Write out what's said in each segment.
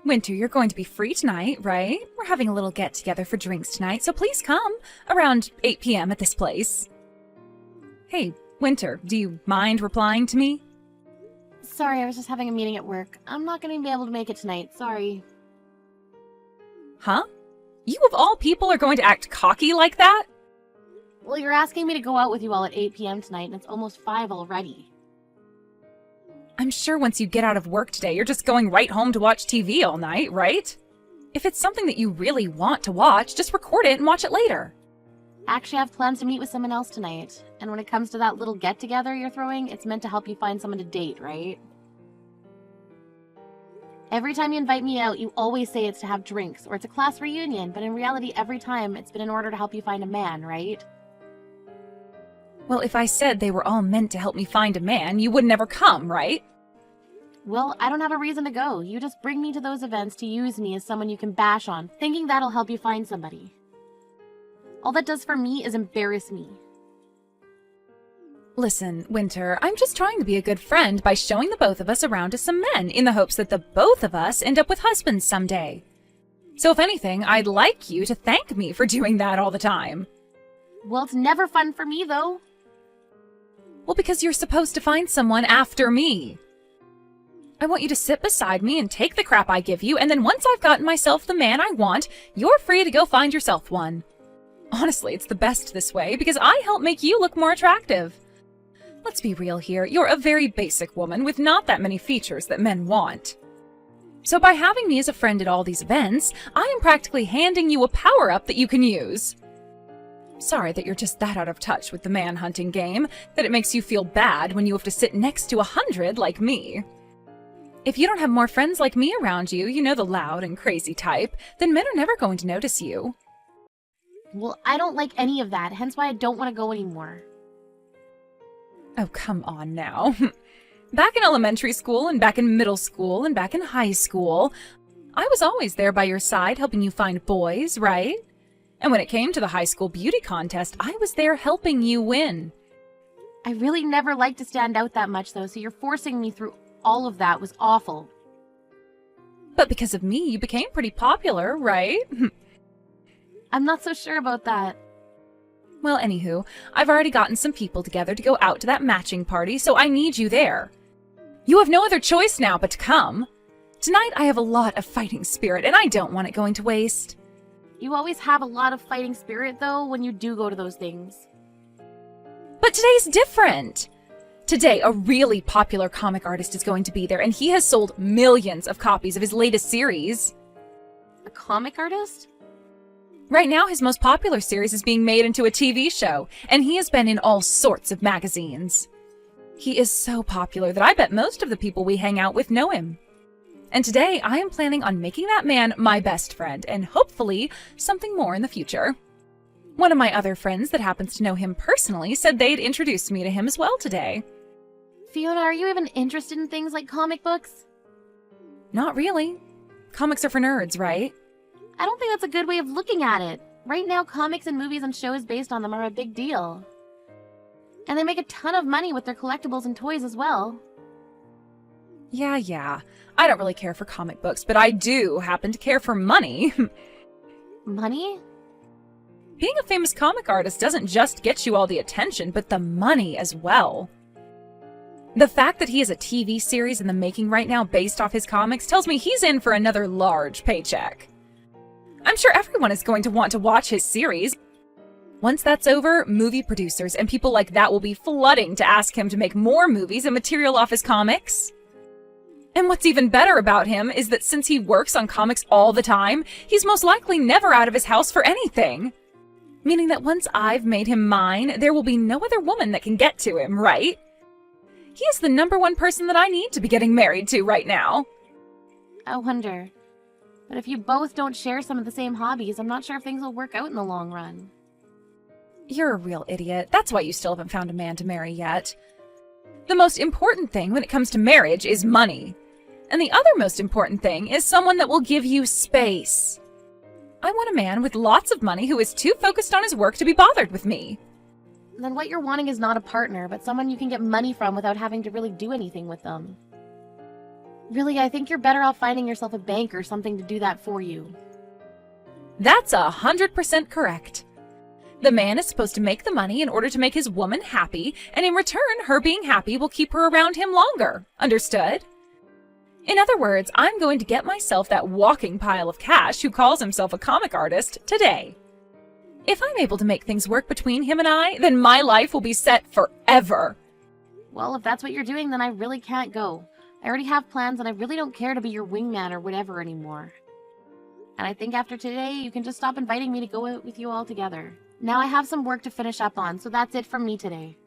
Winter, you're going to be free tonight, right? We're having a little get-together for drinks tonight, so please come around 8 p.m. at this place. Hey, Winter, do you mind replying to me? Sorry, I was just having a meeting at work. I'm not going to be able to make it tonight, sorry. Huh? You of all people are going to act cocky like that? Well, you're asking me to go out with you all at 8 p.m. tonight, and it's almost 5 already. I'm sure once you get out of work today, you're just going right home to watch TV all night, right? If it's something that you really want to watch, just record it and watch it later. Actually, I have plans to meet with someone else tonight. And when it comes to that little get-together you're throwing, it's meant to help you find someone to date, right? Every time you invite me out, you always say it's to have drinks, or it's a class reunion, but in reality, every time, it's been in order to help you find a man, right? Well, if I said they were all meant to help me find a man, you would never come, right? Well, I don't have a reason to go. You just bring me to those events to use me as someone you can bash on, thinking that'll help you find somebody. All that does for me is embarrass me. Listen, Winter, I'm just trying to be a good friend by showing the both of us around to some men in the hopes that the both of us end up with husbands someday. So if anything, I'd like you to thank me for doing that all the time. Well, it's never fun for me, though. Well, because you're supposed to find someone after me. I want you to sit beside me and take the crap I give you, and then once I've gotten myself the man I want, you're free to go find yourself one. Honestly, it's the best this way, because I help make you look more attractive. Let's be real here, you're a very basic woman with not that many features that men want. So by having me as a friend at all these events, I am practically handing you a power-up that you can use. Sorry that you're just that out of touch with the man-hunting game, that it makes you feel bad when you have to sit next to 100 like me. If you don't have more friends like me around you, you know, the loud and crazy type, then men are never going to notice you. Well, I don't like any of that, hence why I don't want to go anymore. Oh, come on now. Back in elementary school, and back in middle school, and back in high school, I was always there by your side helping you find boys, right? And when it came to the high school beauty contest, I was there helping you win. I really never liked to stand out that much, though, so you're forcing me through all of that was awful. But because of me, you became pretty popular, right? I'm not so sure about that. Well, anywho, I've already gotten some people together to go out to that matching party, so I need you there. You have no other choice now but to come. Tonight I have a lot of fighting spirit, and I don't want it going to waste. You always have a lot of fighting spirit, though, when you do go to those things. But today's different. Today, a really popular comic artist is going to be there, and he has sold millions of copies of his latest series. A comic artist? Right now, his most popular series is being made into a TV show, and he has been in all sorts of magazines. He is so popular that I bet most of the people we hang out with know him. And today, I am planning on making that man my best friend, and hopefully, something more in the future. One of my other friends that happens to know him personally said they'd introduce me to him as well today. Fiona, are you even interested in things like comic books? Not really. Comics are for nerds, right? I don't think that's a good way of looking at it. Right now, comics and movies and shows based on them are a big deal. And they make a ton of money with their collectibles and toys as well. Yeah. I don't really care for comic books, but I do happen to care for money. Money? Being a famous comic artist doesn't just get you all the attention, but the money as well. The fact that he has a TV series in the making right now based off his comics tells me he's in for another large paycheck. I'm sure everyone is going to want to watch his series. Once that's over, movie producers and people like that will be flooding to ask him to make more movies and material off his comics. And what's even better about him is that since he works on comics all the time, he's most likely never out of his house for anything. Meaning that once I've made him mine, there will be no other woman that can get to him, right? He is the #1 person that I need to be getting married to right now. I wonder. But if you both don't share some of the same hobbies, I'm not sure if things will work out in the long run. You're a real idiot. That's why you still haven't found a man to marry yet. The most important thing when it comes to marriage is money. And the other most important thing is someone that will give you space. I want a man with lots of money who is too focused on his work to be bothered with me. Then what you're wanting is not a partner, but someone you can get money from without having to really do anything with them. Really, I think you're better off finding yourself a bank or something to do that for you. That's 100% correct. The man is supposed to make the money in order to make his woman happy, and in return, her being happy will keep her around him longer. Understood? In other words, I'm going to get myself that walking pile of cash who calls himself a comic artist today. If I'm able to make things work between him and I, then my life will be set forever. Well, if that's what you're doing, then I really can't go. I already have plans and I really don't care to be your wingman or whatever anymore. And I think after today, you can just stop inviting me to go out with you all together. Now I have some work to finish up on, so that's it from me today.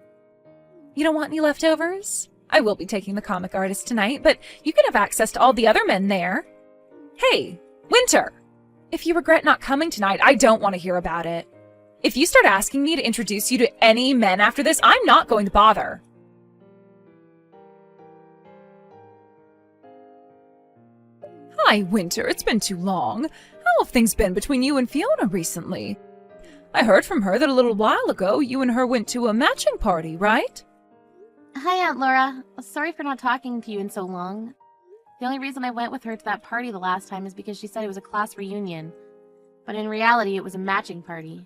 You don't want any leftovers? I will be taking the comic artist tonight, but you can have access to all the other men there. Hey, Winter! If you regret not coming tonight, I don't want to hear about it. If you start asking me to introduce you to any men after this, I'm not going to bother. Hi, Winter. It's been too long. How have things been between you and Fiona recently? I heard from her that a little while ago you and her went to a matching party, right? Hi, Aunt Laura. Sorry for not talking to you in so long. The only reason I went with her to that party the last time is because she said it was a class reunion. But in reality, it was a matching party.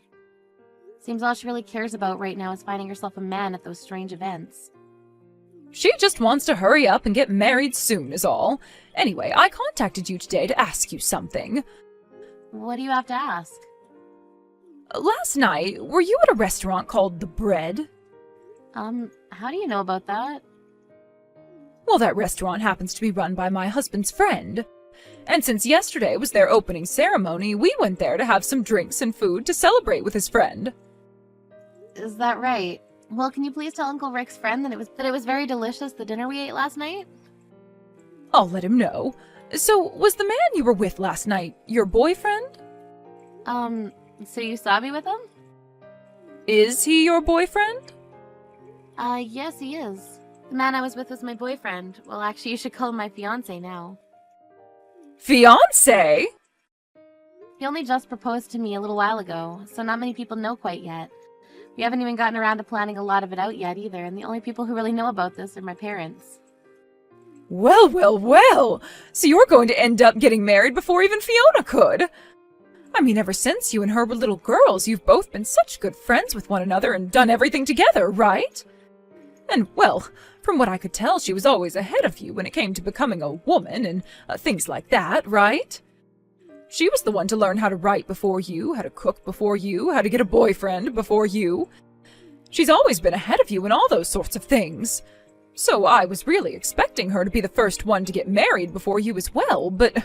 Seems all she really cares about right now is finding herself a man at those strange events. She just wants to hurry up and get married soon is all. Anyway, I contacted you today to ask you something. What do you have to ask? Last night, were you at a restaurant called The Bread? How do you know about that? Well, that restaurant happens to be run by my husband's friend. And since yesterday was their opening ceremony, we went there to have some drinks and food to celebrate with his friend. Is that right? Well, can you please tell Uncle Rick's friend that it was very delicious, the dinner we ate last night? I'll let him know. So, was the man you were with last night your boyfriend? So you saw me with him? Is he your boyfriend? Yes, he is. The man I was with was my boyfriend. Well, actually, you should call him my fiancé now. Fiancé? He only just proposed to me a little while ago, so not many people know quite yet. We haven't even gotten around to planning a lot of it out yet either, and the only people who really know about this are my parents. Well, well, well! So you're going to end up getting married before even Fiona could! I mean, ever since you and her were little girls, you've both been such good friends with one another and done everything together, right? And, well, from what I could tell, she was always ahead of you when it came to becoming a woman and things like that, right? She was the one to learn how to write before you, how to cook before you, how to get a boyfriend before you. She's always been ahead of you in all those sorts of things. So I was really expecting her to be the first one to get married before you as well, but...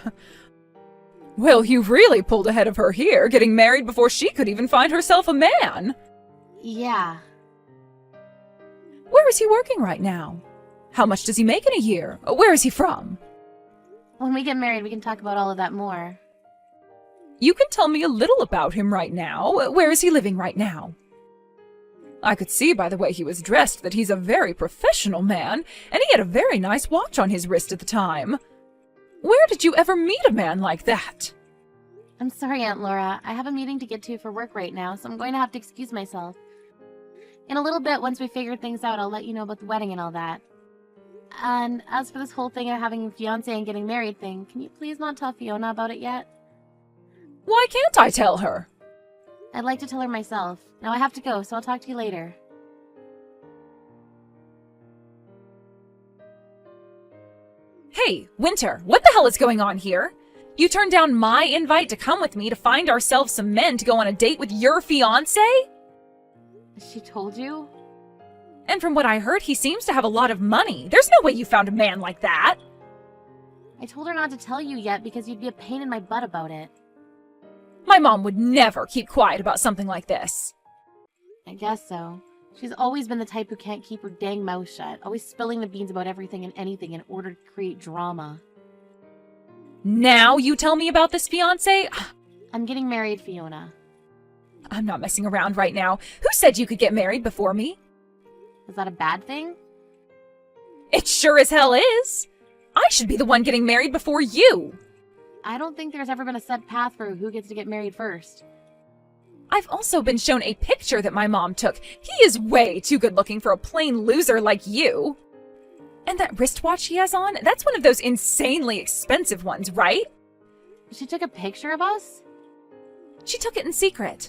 Well, you've really pulled ahead of her here, getting married before she could even find herself a man. Yeah. Where is he working right now? How much does he make in a year? Where is he from? When we get married, we can talk about all of that more. You can tell me a little about him right now. Where is he living right now? I could see by the way he was dressed that he's a very professional man, and he had a very nice watch on his wrist at the time. Where did you ever meet a man like that? I'm sorry, Aunt Laura. I have a meeting to get to for work right now, so I'm going to have to excuse myself. In a little bit, once we figure things out, I'll let you know about the wedding and all that. And as for this whole thing of having a fiancé and getting married thing, can you please not tell Fiona about it yet? Why can't I tell her? I'd like to tell her myself. Now I have to go, so I'll talk to you later. Hey, Winter, what the hell is going on here? You turned down my invite to come with me to find ourselves some men to go on a date with your fiancé? She told you? And from what I heard, he seems to have a lot of money. There's no way you found a man like that. I told her not to tell you yet because you'd be a pain in my butt about it. My mom would never keep quiet about something like this. I guess so. She's always been the type who can't keep her dang mouth shut, always spilling the beans about everything and anything in order to create drama. Now you tell me about this fiancé? I'm getting married, Fiona. I'm not messing around right now. Who said you could get married before me? Is that a bad thing? It sure as hell is. I should be the one getting married before you. I don't think there's ever been a set path for who gets to get married first. I've also been shown a picture that my mom took. He is way too good looking for a plain loser like you. And that wristwatch he has on, that's one of those insanely expensive ones, right? She took a picture of us? She took it in secret.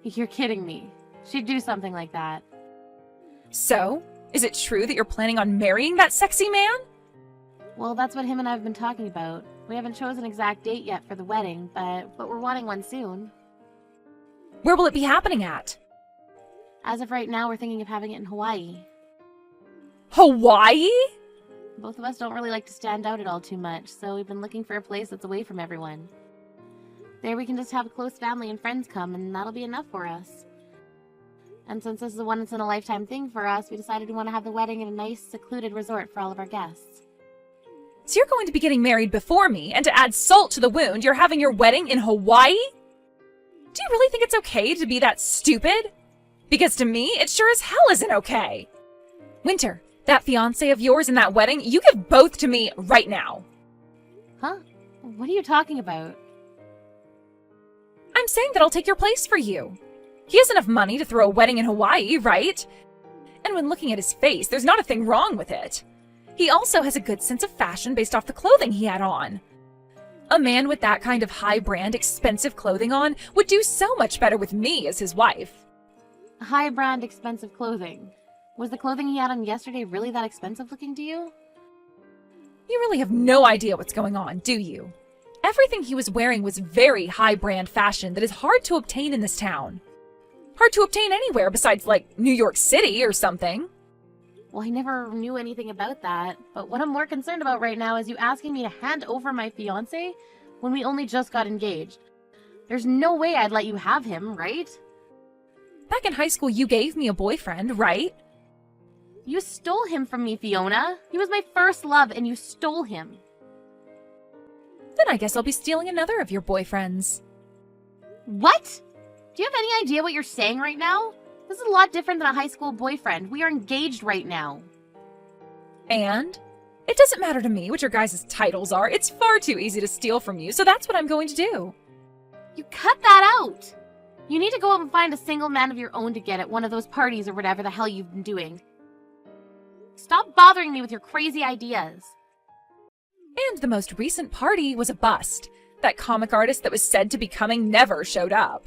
You're kidding me. She'd do something like that. So, is it true that you're planning on marrying that sexy man? Well, that's what him and I have been talking about. We haven't chosen an exact date yet for the wedding, but we're wanting one soon. Where will it be happening at? As of right now, we're thinking of having it in Hawaii. Hawaii? Both of us don't really like to stand out at all too much, so we've been looking for a place that's away from everyone. There we can just have a close family and friends come, and that'll be enough for us. And since this is a once-in-a-lifetime thing for us, we decided we want to have the wedding in a nice, secluded resort for all of our guests. So you're going to be getting married before me, and to add salt to the wound, you're having your wedding in Hawaii? Do you really think it's okay to be that stupid? Because to me, it sure as hell isn't okay. Winter, that fiancé of yours and that wedding, you give both to me right now. Huh? What are you talking about? I'm saying that I'll take your place for you. He has enough money to throw a wedding in Hawaii, right? And when looking at his face, there's not a thing wrong with it. He also has a good sense of fashion based off the clothing he had on. A man with that kind of high-brand, expensive clothing on would do so much better with me as his wife. High-brand, expensive clothing. Was the clothing he had on yesterday really that expensive looking to you? You really have no idea what's going on, do you? Everything he was wearing was very high-brand fashion that is hard to obtain in this town. Hard to obtain anywhere besides, like, New York City or something. Well, I never knew anything about that, but what I'm more concerned about right now is you asking me to hand over my fiancé when we only just got engaged. There's no way I'd let you have him, right? Back in high school, you gave me a boyfriend, right? You stole him from me, Fiona. He was my first love, and you stole him. Then I guess I'll be stealing another of your boyfriends. What? Do you have any idea what you're saying right now? This is a lot different than a high school boyfriend. We are engaged right now. And? It doesn't matter to me what your guys' titles are. It's far too easy to steal from you, so that's what I'm going to do. You cut that out! You need to go out and find a single man of your own to get at one of those parties or whatever the hell you've been doing. Stop bothering me with your crazy ideas. And the most recent party was a bust. That comic artist that was said to be coming never showed up.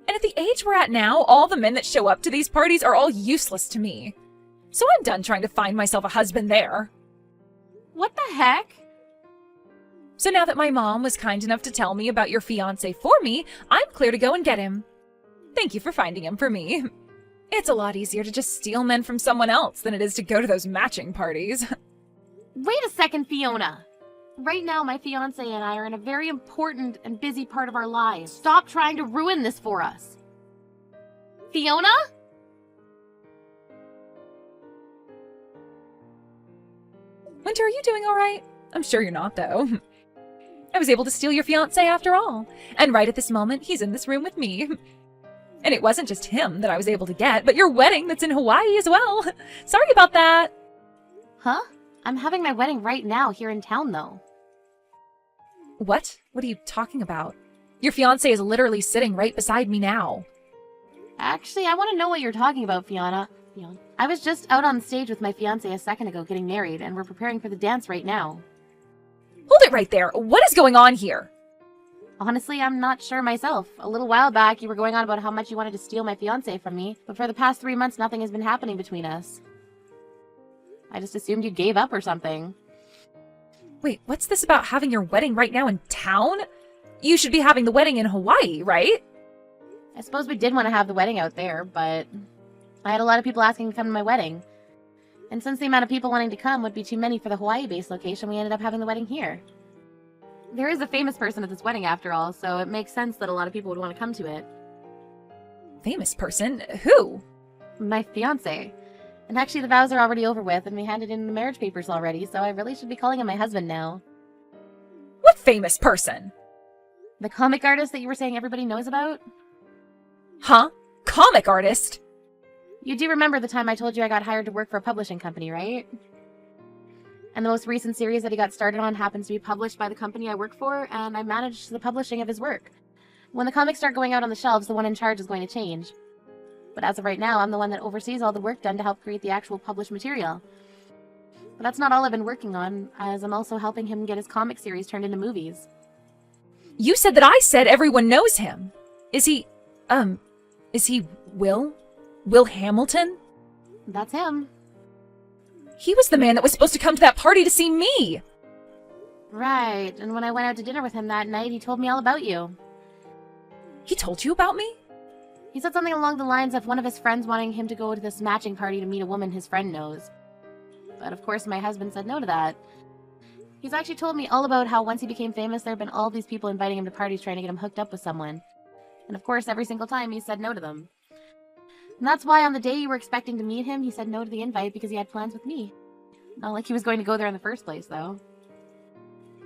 And at the age we're at now, all the men that show up to these parties are all useless to me. So I'm done trying to find myself a husband there. What the heck? So now that my mom was kind enough to tell me about your fiancé for me, I'm clear to go and get him. Thank you for finding him for me. It's a lot easier to just steal men from someone else than it is to go to those matching parties. Wait a second, Fiona. Right now, my fiancé and I are in a very important and busy part of our lives. Stop trying to ruin this for us. Fiona? Winter, are you doing all right? I'm sure you're not, though. I was able to steal your fiancé after all. And right at this moment, he's in this room with me. And it wasn't just him that I was able to get, but your wedding that's in Hawaii as well. Sorry about that. Huh? I'm having my wedding right now here in town, though. What? What are you talking about? Your fiancé is literally sitting right beside me now. Actually, I want to know what you're talking about, Fiona. I was just out on stage with my fiancé a second ago getting married, and we're preparing for the dance right now. Hold it right there. What is going on here? Honestly, I'm not sure myself. A little while back, you were going on about how much you wanted to steal my fiancé from me, but for the past 3 months, nothing has been happening between us. I just assumed you gave up or something. Wait, what's this about having your wedding right now in town? You should be having the wedding in Hawaii, right? I suppose we did want to have the wedding out there, but I had a lot of people asking to come to my wedding. And since the amount of people wanting to come would be too many for the Hawaii-based location, we ended up having the wedding here. There is a famous person at this wedding after all, so it makes sense that a lot of people would want to come to it. Famous person? Who? My fiancé. And actually the vows are already over with, and we handed in the marriage papers already, so I really should be calling him my husband now. What famous person? The comic artist that you were saying everybody knows about? Huh? Comic artist? You do remember the time I told you I got hired to work for a publishing company, right? And the most recent series that he got started on happens to be published by the company I work for, and I managed the publishing of his work. When the comics start going out on the shelves, the one in charge is going to change. But as of right now, I'm the one that oversees all the work done to help create the actual published material. But that's not all I've been working on, as I'm also helping him get his comic series turned into movies. You said that I said everyone knows him. Is he Will? Will Hamilton? That's him. He was the man that was supposed to come to that party to see me. Right, and when I went out to dinner with him that night, he told me all about you. He told you about me? He said something along the lines of one of his friends wanting him to go to this matching party to meet a woman his friend knows. But of course my husband said no to that. He's actually told me all about how once he became famous, there have been all these people inviting him to parties trying to get him hooked up with someone. And of course, every single time he said no to them. And that's why on the day you were expecting to meet him, he said no to the invite because he had plans with me. Not like he was going to go there in the first place, though.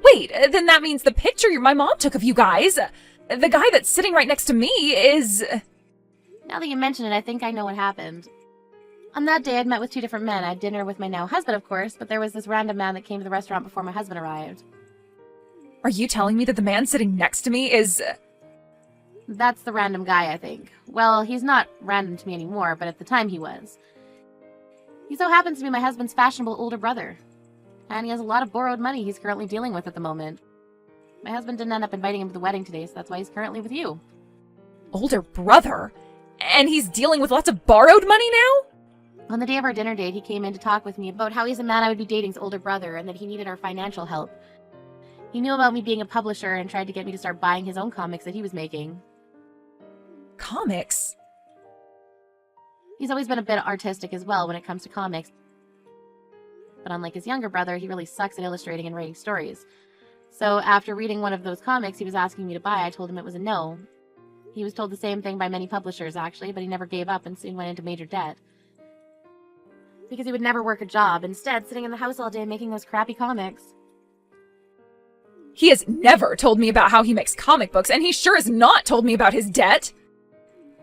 Wait, then that means the picture my mom took of you guys, the guy that's sitting right next to me is... Now that you mention it, I think I know what happened. On that day, I'd met with 2 different men. I had dinner with my now husband, of course, but there was this random man that came to the restaurant before my husband arrived. Are you telling me that the man sitting next to me is... That's the random guy, I think. Well, he's not random to me anymore, but at the time he was. He so happens to be my husband's fashionable older brother. And he has a lot of borrowed money he's currently dealing with at the moment. My husband didn't end up inviting him to the wedding today, so that's why he's currently with you. Older brother? And he's dealing with lots of borrowed money now? On the day of our dinner date, he came in to talk with me about how he's a man I would be dating's older brother and that he needed our financial help. He knew about me being a publisher and tried to get me to start buying his own comics that he was making. Comics? He's always been a bit artistic as well when it comes to comics. But unlike his younger brother, he really sucks at illustrating and writing stories. So after reading one of those comics he was asking me to buy, I told him it was a no. He was told the same thing by many publishers, actually, but he never gave up and soon went into major debt. Because he would never work a job, instead sitting in the house all day making those crappy comics. He has never told me about how he makes comic books, and he sure has not told me about his debt.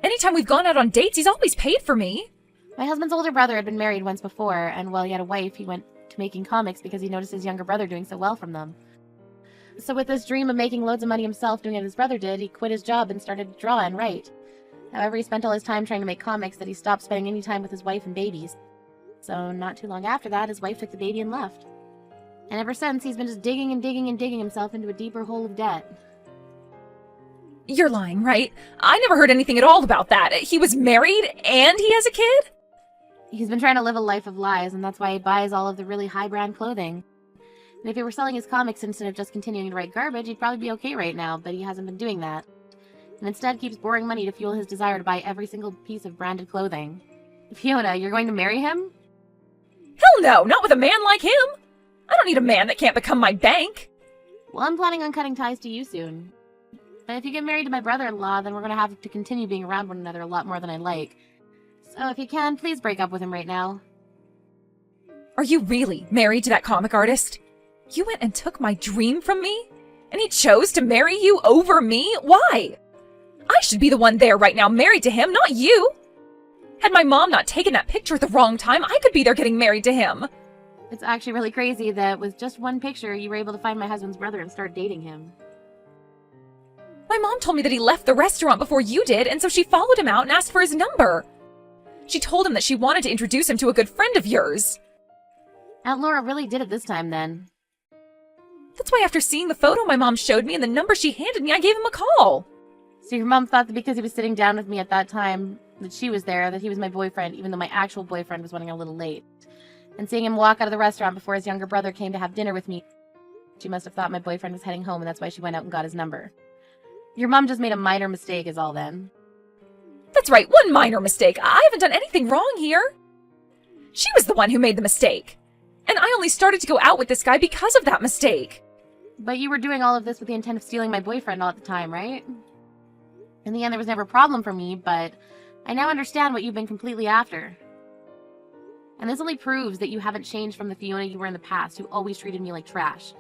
Anytime we've gone out on dates, he's always paid for me. My husband's older brother had been married once before, and while he had a wife, he went to making comics because he noticed his younger brother doing so well from them. So with this dream of making loads of money himself doing what his brother did, he quit his job and started to draw and write. However, he spent all his time trying to make comics that he stopped spending any time with his wife and babies. So not too long after that, his wife took the baby and left. And ever since, he's been just digging and digging and digging himself into a deeper hole of debt. You're lying, right? I never heard anything at all about that. He was married and he has a kid? He's been trying to live a life of lies, and that's why he buys all of the really high-brand clothing. And if he were selling his comics instead of just continuing to write garbage, he'd probably be okay right now, but he hasn't been doing that. And instead keeps borrowing money to fuel his desire to buy every single piece of branded clothing. Fiona, you're going to marry him? Hell no, not with a man like him. I don't need a man that can't become my bank. Well, I'm planning on cutting ties to you soon. But if you get married to my brother-in-law, then we're going to have to continue being around one another a lot more than I like. So if you can, please break up with him right now. Are you really married to that comic artist? You went and took my dream from me? And he chose to marry you over me? Why? I should be the one there right now married to him, not you. Had my mom not taken that picture at the wrong time, I could be there getting married to him. It's actually really crazy that with just one picture, you were able to find my husband's brother and start dating him. My mom told me that he left the restaurant before you did, and so she followed him out and asked for his number. She told him that she wanted to introduce him to a good friend of yours. Aunt Laura really did it this time, then. That's why after seeing the photo my mom showed me and the number she handed me, I gave him a call. So your mom thought that because he was sitting down with me at that time, that she was there, that he was my boyfriend, even though my actual boyfriend was running a little late. And seeing him walk out of the restaurant before his younger brother came to have dinner with me, she must have thought my boyfriend was heading home, and that's why she went out and got his number. Your mom just made a minor mistake is all then. That's right, one minor mistake. I haven't done anything wrong here. She was the one who made the mistake. And I only started to go out with this guy because of that mistake. But you were doing all of this with the intent of stealing my boyfriend all at the time, right? In the end, there was never a problem for me, but I now understand what you've been completely after. And this only proves that you haven't changed from the Fiona you were in the past, who always treated me like trash.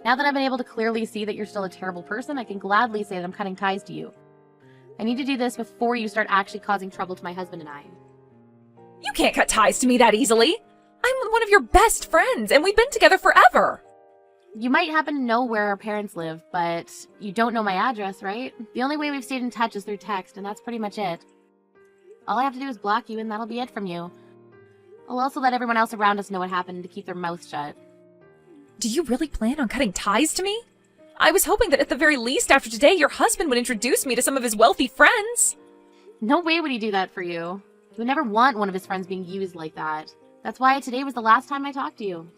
Now that I've been able to clearly see that you're still a terrible person, I can gladly say that I'm cutting ties to you. I need to do this before you start actually causing trouble to my husband and I. You can't cut ties to me that easily. I'm one of your best friends, and we've been together forever. You might happen to know where our parents live, but you don't know my address, right? The only way we've stayed in touch is through text, and that's pretty much it. All I have to do is block you, and that'll be it from you. I'll also let everyone else around us know what happened to keep their mouths shut. Do you really plan on cutting ties to me? I was hoping that at the very least after today your husband would introduce me to some of his wealthy friends. No way would he do that for you. He would never want one of his friends being used like that. That's why today was the last time I talked to you.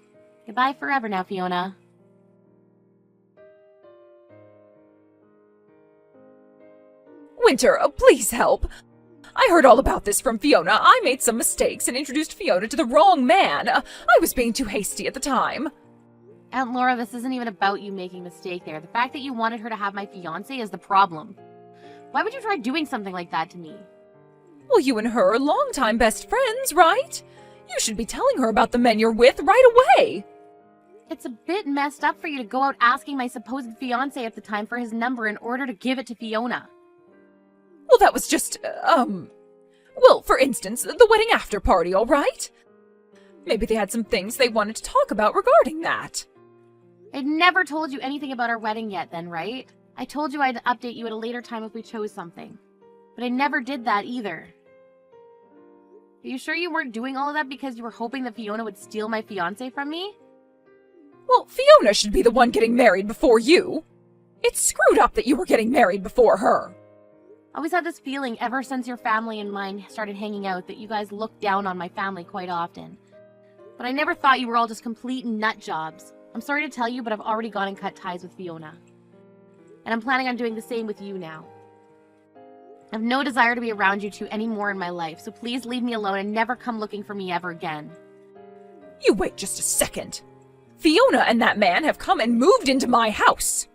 Goodbye forever now, Fiona. Winter, please help. I heard all about this from Fiona. I made some mistakes and introduced Fiona to the wrong man. I was being too hasty at the time. Aunt Laura, this isn't even about you making a mistake there. The fact that you wanted her to have my fiancé is the problem. Why would you try doing something like that to me? Well, you and her are longtime best friends, right? You should be telling her about the men you're with right away. It's a bit messed up for you to go out asking my supposed fiancé at the time for his number in order to give it to Fiona. Well, that was just, well, for instance, the wedding after party, all right? Maybe they had some things they wanted to talk about regarding that. I'd never told you anything about our wedding yet then, right? I told you I'd update you at a later time if we chose something. But I never did that either. Are you sure you weren't doing all of that because you were hoping that Fiona would steal my fiancé from me? Well, Fiona should be the one getting married before you. It's screwed up that you were getting married before her. I always had this feeling ever since your family and mine started hanging out that you guys looked down on my family quite often. But I never thought you were all just complete nut jobs. I'm sorry to tell you, but I've already gone and cut ties with Fiona. And I'm planning on doing the same with you now. I have no desire to be around you two anymore in my life, so please leave me alone and never come looking for me ever again. You wait just a second. Fiona and that man have come and moved into my house.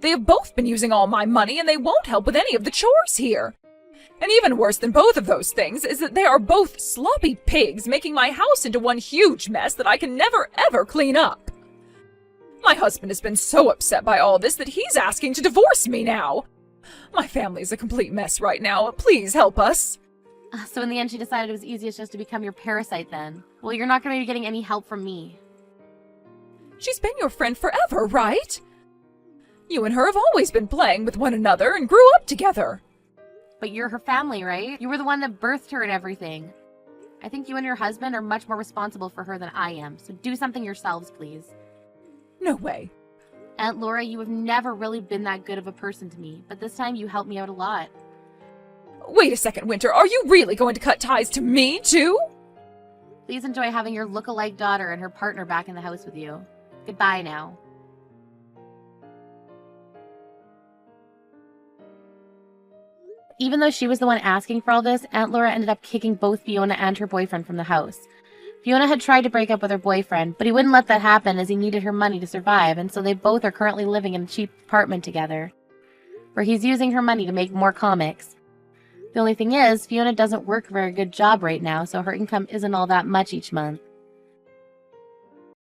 They have both been using all my money and they won't help with any of the chores here. And even worse than both of those things is that they are both sloppy pigs making my house into one huge mess that I can never ever clean up. My husband has been so upset by all this that he's asking to divorce me now. My family is a complete mess right now. Please help us. So in the end she decided it was easiest just to become your parasite then. Well, you're not going to be getting any help from me. She's been your friend forever, right? You and her have always been playing with one another and grew up together. But you're her family, right? You were the one that birthed her and everything. I think you and your husband are much more responsible for her than I am, so do something yourselves, please. No way. Aunt Laura, you have never really been that good of a person to me, but this time you helped me out a lot. Wait a second, Winter. Are you really going to cut ties to me, too? Please enjoy having your look-alike daughter and her partner back in the house with you. Goodbye now. Even though she was the one asking for all this, Aunt Laura ended up kicking both Fiona and her boyfriend from the house. Fiona had tried to break up with her boyfriend, but he wouldn't let that happen as he needed her money to survive, and so they both are currently living in a cheap apartment together, where he's using her money to make more comics. The only thing is, Fiona doesn't work a very good job right now, so her income isn't all that much each month.